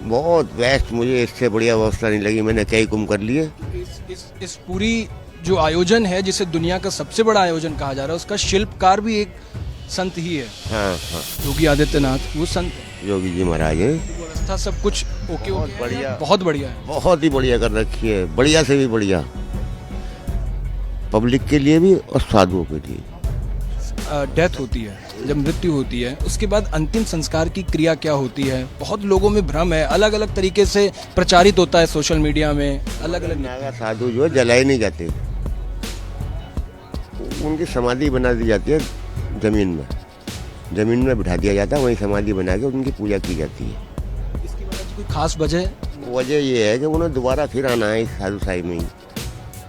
बहुत बेस्ट, मुझे इससे बढ़िया व्यवस्था नहीं लगी। मैंने कई कुंभ कर लिए। इस पूरी जो आयोजन है, जिसे दुनिया का सबसे बड़ा आयोजन कहा जा रहा है, उसका शिल्पकार भी एक संत ही है, हाँ हाँ, योगी आदित्यनाथ, वो संत है। योगी जी महाराज है। व्यवस्था सब कुछ ओके बहुत ओके बढ़िया। है, बहुत बढ़िया है। बहुत ही बढ़िया कर रखी है, बढ़िया से भी बढ़िया, पब्लिक के लिए भी और साधुओं के लिए। डेथ होती है, जब मृत्यु होती है, उसके बाद अंतिम संस्कार की क्रिया क्या होती है, बहुत लोगों में भ्रम है, अलग अलग तरीके से प्रचारित होता है सोशल मीडिया में, अलग अलग। नागा साधु जो है जलाए नहीं जाते, उनकी समाधि बना दी जाती है जमीन में बिठा दिया जाता है, वहीं समाधि बना के उनकी पूजा की जाती है। इसकी वजह कोई खास वजह ये है कि उन्हें दोबारा फिर आना है इस साधु साई में ही,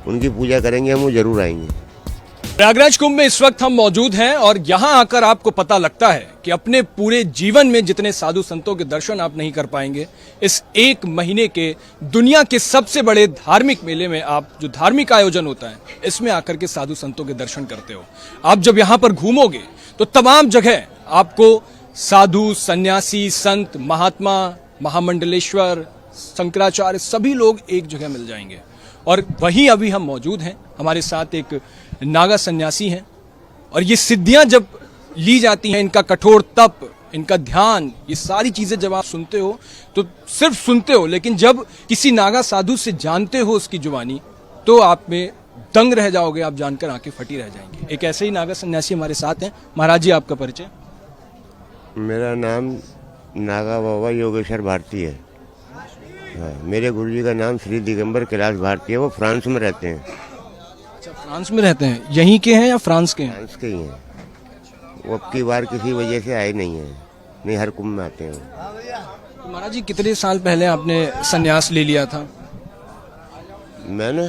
उनकी पूजा करेंगे, हम वो जरूर आएंगे। प्रयागराज कुंभ में इस वक्त हम मौजूद हैं और यहाँ आकर आपको पता लगता है कि अपने पूरे जीवन में जितने साधु संतों के दर्शन आप नहीं कर पाएंगे, इस एक महीने के दुनिया के सबसे बड़े धार्मिक मेले में, आप जो धार्मिक आयोजन होता है, इसमें आकर के साधु संतों के दर्शन करते हो। आप जब यहाँ पर घूमोगे तो तमाम जगह आपको साधु, सन्यासी, संत, महात्मा, महामंडलेश्वर, शंकराचार्य, सभी लोग एक जगह मिल जाएंगे। और वहीं अभी हम मौजूद हैं, हमारे साथ एक नागा सन्यासी हैं, और ये सिद्धियां जब ली जाती हैं, इनका कठोर तप, इनका ध्यान, ये सारी चीजें जब आप सुनते हो तो सिर्फ सुनते हो, लेकिन जब किसी नागा साधु से जानते हो उसकी जुबानी, तो आप में दंग रह जाओगे, आप जानकर आंखें फटी रह जाएंगी। एक ऐसे ही नागा सन्यासी हमारे साथ हैं। महाराज जी, आपका परिचय? मेरा नाम नागा बाबा योगेश्वर भारती है। हाँ, मेरे गुरुजी का नाम श्री दिगंबर कैलाश भारती है, वो फ्रांस में रहते हैं। अच्छा, फ्रांस में रहते हैं? यहीं के हैं या फ्रांस के हैं? फ्रांस के ही हैं। वो अब की बार किसी वजह से आए नहीं हैं, नहीं हर कुंभ में आते हैं। तो महाराज जी, कितने साल पहले आपने संन्यास ले लिया था? मैंने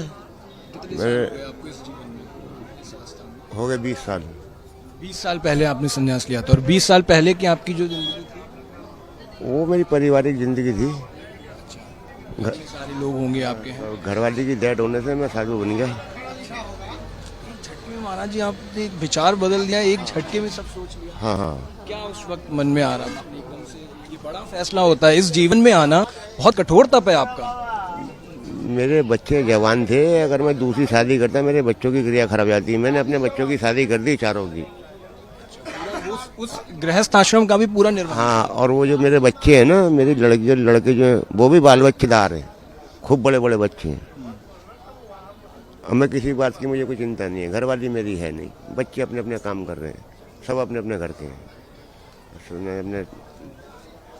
हो गए 20 साल। 20 साल पहले आपने संन्यास लिया था, और 20 साल पहले की आपकी जो जिंदगी थी? वो मेरी पारिवारिक जिंदगी थी। सारे लोग होंगे आपके हैं। घरवाली की डेथ होने से मैं साधु बन गया। झटके में महाराज जी आपने एक विचार बदल दिया, एक झटके में सब सोच लिया। हाँ हाँ। क्या उस वक्त मन में आ रहा था एकदम से? ये बड़ा फैसला होता है, इस जीवन में आना बहुत कठोर तप है आपका। मेरे बच्चे जवान थे, अगर मैं दूसरी शादी करता मेरे बच्चों की क्रिया खराब जाती। मैंने अपने बच्चों की शादी कर दी, चारों की। उस गृहस्थ आश्रम का भी पूरा निर्माण। हाँ, और वो जो मेरे बच्चे हैं ना, मेरी लड़के जो हैं, वो भी बाल बच्चेदार हैं, खूब बड़े बड़े बच्चे हैं। अब मैं किसी बात की मुझे कोई चिंता नहीं है, घरवाली मेरी है नहीं, बच्चे अपने अपने काम कर रहे हैं, सब अपने अपने घर के हैं, अपने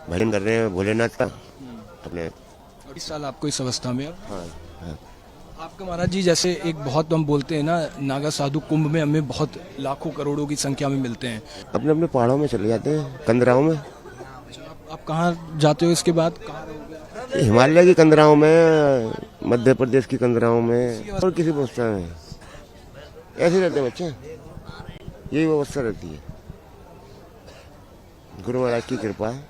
भजन कर रहे हैं भोलेनाथ का अपने। 20 साल आपको इस अवस्था में। हाँ हाँ। आपका महाराज जी, जैसे एक बहुत हम बोलते हैं ना, नागा साधु कुंभ में हमें बहुत लाखों करोड़ों की संख्या में मिलते हैं। अपने अपने पहाड़ों में चले जाते हैं, कंदराओं में। आप कहाँ जाते हो इसके बाद? कहाँ रहोगे? हिमालय की कंदराओं में, मध्य प्रदेश की कंदराओं में, और किसी व्यवस्था में ऐसे रहते हैं बच्चे। यही व्यवस्था रहती है, गुरु महाराज की कृपा है।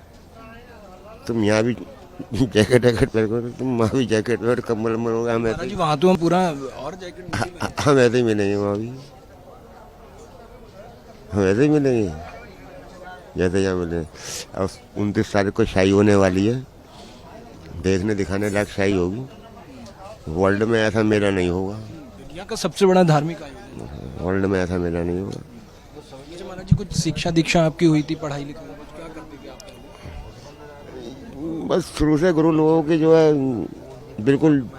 तुम यहाँ भी जैकेट पहन कर, तुम वहाँ भी जैकेट और कम्बल में होगा। हम ऐसे वहाँ तो हम पूरा और जैकेट, हम ऐसे ही मिलेंगे, वहाँ भी हम ऐसे ही मिलेंगे जैसे यहाँ मिले। और 29 तारीख को शाही होने वाली है, देखने दिखाने लायक शाही होगी। वर्ल्ड में ऐसा मेला नहीं होगा, दुनिया का सबसे बड़ा धार्मिक आयोजन। वर्ल्ड में ऐसा मेला नहीं होगा। महाराज जी, कुछ शिक्षा दीक्षा आपकी हुई थी, पढ़ाई लिखाई, क्या करते थे आप? बस शुरू से गुरु लोगों की जो है, बिल्कुल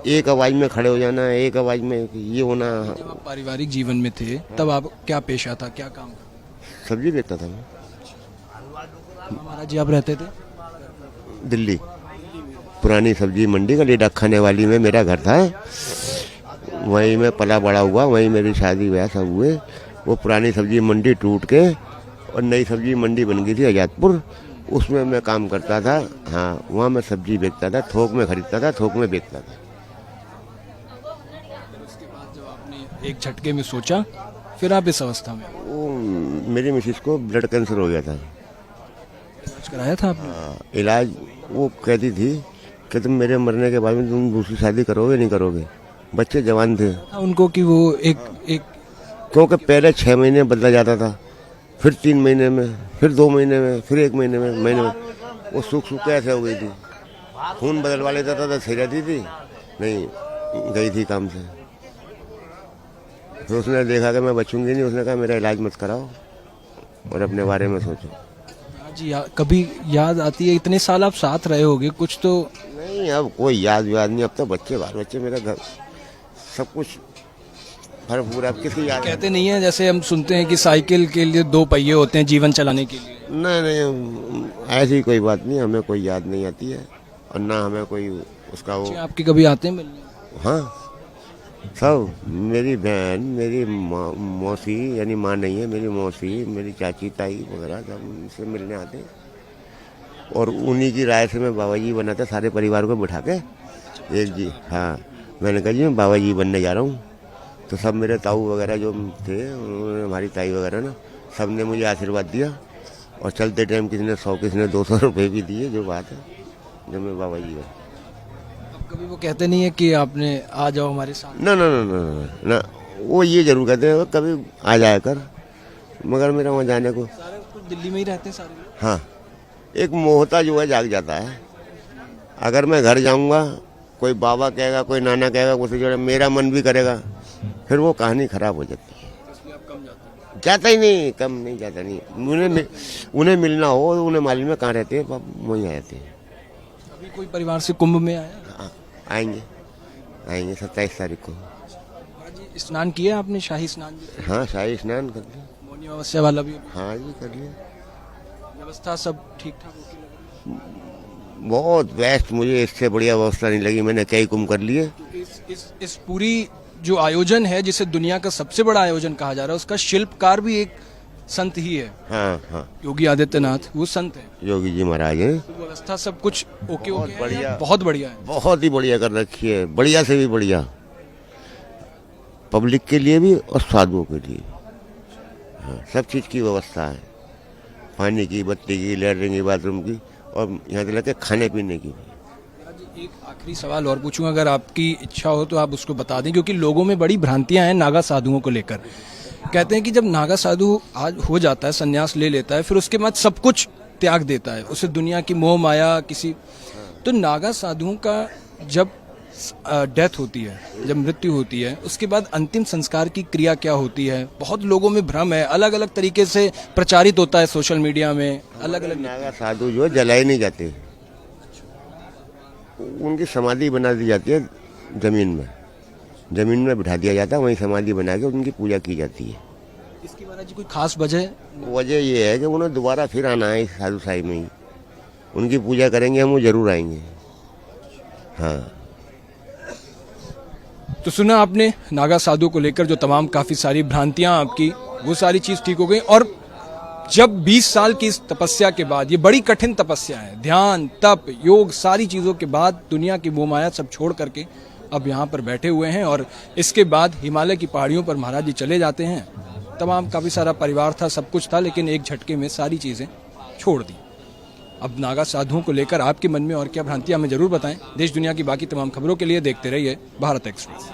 एक आवाज में खड़े हो जाना, एक आवाज में ये होना। जब आप पारिवारिक जीवन में थे, तब आप क्या पेशा था, क्या काम? सब्जी बेचता था मैं। महाराज जी, आप रहते थे दिल्ली, पुरानी सब्जी मंडी का लीडा खाने वाली में मेरा घर था। वहीं मैं पला बड़ा हुआ, वहीं मेरी शादी ब्याह सब हुए। वो पुरानी सब्जी मंडी टूट के और नई सब्जी मंडी बन गई थी आजादपुर, उसमें मैं काम करता था। हाँ, वहाँ मैं सब्जी बेचता था, थोक में खरीदता था, थोक में बेचता था। उसके बाद जब आपने एक झटके में सोचा, फिर आप इस अवस्था में? वो मेरी मिसेस को ब्लड कैंसर हो गया था। इलाज कराया था आपने? इलाज वो कहती थी कि तुम मेरे मरने के बाद में तुम दूसरी शादी करोगे नहीं करोगे। बच्चे जवान थे उनको कि वो एक क्योंकि पहले 6 महीने बदला जाता था, फिर 3 महीने में, फिर 2 महीने में, फिर 1 महीने में वो सूख सूख के ऐसे हो गई थी। खून बदलवा लेता था तो सही रहती थी, नहीं गई थी काम से। फिर उसने देखा कि मैं बचूंगी नहीं, उसने कहा मेरा इलाज मत कराओ और अपने बारे में सोचो। जी कभी याद आती है, इतने साल आप साथ रहे होगे, कुछ तो नहीं अब कोई याद व्याद नहीं, अब तो बच्चे बाल बच्चे मेरा घर सब कुछ भरपूर, अब किसी याद कहते नहीं है, जैसे हम सुनते हैं कि साइकिल के लिए 2 पहिए होते हैं जीवन चलाने के लिए। नहीं नहीं ऐसी कोई बात नहीं, हमें कोई याद नहीं आती है और ना हमें कोई उसका वो। आपके कभी आते हैं मिलने? हाँ सब, मेरी बहन, मेरी मौसी, यानी माँ नहीं है, मेरी मौसी, मेरी चाची ताई वगैरह सब उनसे मिलने आते हैं। और उन्हीं की राय से मैं बाबा जी बना था, सारे परिवार को बिठा के एक जी। हाँ मैंने कहा जी मैं बाबा जी बनने जा रहा हूँ, तो सब मेरे ताऊ वगैरह जो थे, उन्होंने, हमारी ताई वगैरह ना, सब ने मुझे आशीर्वाद दिया। और चलते टाइम किसी ने 100 किसी ने 200 रुपये भी दिए, जो बात है, जब मैं बाबा जी बना। कभी वो कहते नहीं है कि आपने आ जाओ हमारे साथ? ना ना ना ना ना ना, वो ये जरूर कहते हैं कभी आ जाया कर, मगर मेरा वहाँ जाने को। सारे कुछ दिल्ली में ही रहते हैं सारे लोग? हाँ एक मोहता जो है जाग जाता है। अगर मैं घर जाऊंगा, कोई बाबा कहेगा, कोई नाना कहेगा, कुछ जो मेरा मन भी करेगा, फिर वो कहानी खराब हो जाती है। इसलिए आप कम जाते हैं? जाता ही नहीं, कम नहीं जाता नहीं। उन्हें मिलना हो, उन्हें मालूम है कहाँ रहते हैं, वहीं आ जाते हैं। अभी कोई परिवार से कुंभ में आया? हाँ, आएंगे 27 तारीख को। जी स्नान किया आपने, शाही स्नान? हाँ शाही स्नान कर लिया। मौनी अमावस्या वाला भी? हाँ जी कर लिया। व्यवस्था सब ठीक ठाक होती लग रही है? बहुत बेस्ट, मुझे इससे बढ़िया व्यवस्था नहीं लगी। मैंने कई कुंभ कर लिए। इस पूरी जो आयोजन है, जिसे दुनिया का सबसे बड़ा आयोजन कहा जा रहा है, उसका शिल्पकार भी एक संत ही है। हाँ हाँ योगी आदित्यनाथ, वो संत है। योगी जी महाराज हैं। तो व्यवस्था सब कुछ ओके बहुत ओके बढ़िया। है? बहुत बढ़िया है। बहुत ही बढ़िया कर रखी है, बढ़िया से भी बढ़िया, पब्लिक के लिए भी और साधुओं के लिए। हाँ सब चीज़ की व्यवस्था है, पानी की, बत्ती की, लैट्रिन की, बाथरूम की, और यहाँ से लेकर खाने पीने की भी। एक आखिरी सवाल और पूछूंगा, अगर आपकी इच्छा हो तो आप उसको बता दें, क्योंकि लोगों में बड़ी भ्रांतियां हैं नागा साधुओं को लेकर। कहते हैं कि जब नागा साधु आज हो जाता है, संन्यास ले लेता है, फिर उसके बाद सब कुछ त्याग देता है, उसे दुनिया की मोह माया किसी, तो नागा साधुओं का जब डेथ होती है, जब मृत्यु होती है, उसके बाद अंतिम संस्कार की क्रिया क्या होती है? बहुत लोगों में भ्रम है, अलग अलग तरीके से प्रचारित होता है सोशल मीडिया में, अलग अलग। नागा साधु जो है जलाए नहीं जाते, उनकी समाधि बना दी जाती है जमीन में बिठा दिया जाता है, वहीं समाधि बना के उनकी पूजा की जाती है। इसकी महाराज जी कोई खास वजह? वजह ये है कि उन्हें दोबारा फिर आना है इस साधु साई में ही, उनकी पूजा करेंगे, हम वो जरूर आएंगे। हाँ तो सुना आपने नागा साधु को लेकर जो तमाम काफी सारी भ्रांतियां आपकी, वो सारी चीज ठीक हो गई। और जब 20 साल की इस तपस्या के बाद, ये बड़ी कठिन तपस्या है, ध्यान, तप, योग, सारी चीजों के बाद दुनिया की मोह माया सब छोड़ करके अब यहाँ पर बैठे हुए हैं। और इसके बाद हिमालय की पहाड़ियों पर महाराज जी चले जाते हैं। तमाम काफी सारा परिवार था, सब कुछ था, लेकिन एक झटके में सारी चीजें छोड़ दी। अब नागा साधुओं को लेकर आपके मन में और क्या भ्रांतियां, हमें जरूर बताएं। देश दुनिया की बाकी तमाम खबरों के लिए देखते रहिए भारत एक्सप्रेस।